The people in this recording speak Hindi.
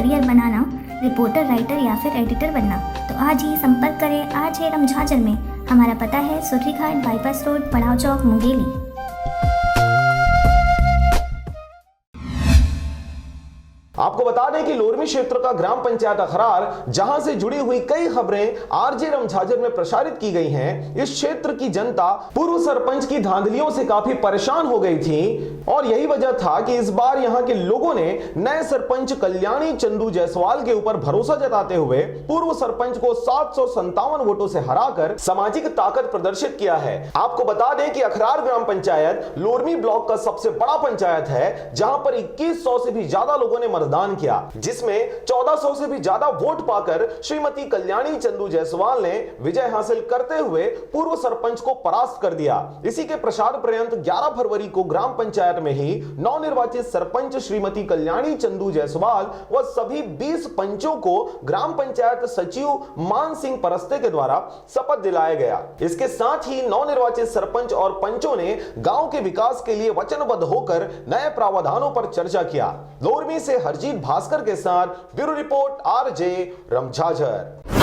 करियर बनाना, रिपोर्टर, राइटर या फिर एडिटर बनना, तो आज ही संपर्क करें RJ रमझाझर में। हमारा पता है सुर्रीघाट, बाईपास रोड, पड़ाव चौक, मुंगेली। आपको बता दें कि लोरमी क्षेत्र का ग्राम पंचायत अखरार, जहां से जुड़ी हुई कई खबरें RJ रमझाझर में प्रसारित की गई हैं, इस क्षेत्र की जनता पूर्व सरपंच की धांधलियों से काफी परेशान हो गई थी और यही वजह था कि इस बार यहां के लोगों ने नए सरपंच कल्याणी चंदू जायसवाल के ऊपर भरोसा जताते हुए पूर्व सरपंच को 757 वोटों से हराकर सामाजिक ताकत प्रदर्शित किया है। आपको बता दें कि अखरार ग्राम पंचायत लोरमी ब्लॉक का सबसे बड़ा पंचायत है, जहां पर 2100 से भी ज्यादा लोगों ने मतदान किया, जिसमें 1400 से भी ज्यादा वोट पाकर श्रीमती कल्याणी चंदू जायसवाल ने विजय हासिल करते हुए पूर्व सरपंच को परास्त कर दिया। इसी के प्रसाद पर्यंत 11 फरवरी को ग्राम पंचायत में ही नवनिर्वाचित सरपंच श्रीमती कल्याणी चंदू जायसवाल व सभी 20 पंचों को ग्राम पंचायत सचिव मान सिंह परस्ते के द्वारा शपथ दिलाया गया। इसके साथ ही नवनिर्वाचित सरपंच और पंचों ने गांव के विकास के लिए वचनबद्ध होकर नए प्रावधानों पर चर्चा किया। लोरमी से हरजीत भास्कर के साथ ब्यूरो रिपोर्ट RJ रमझाझर।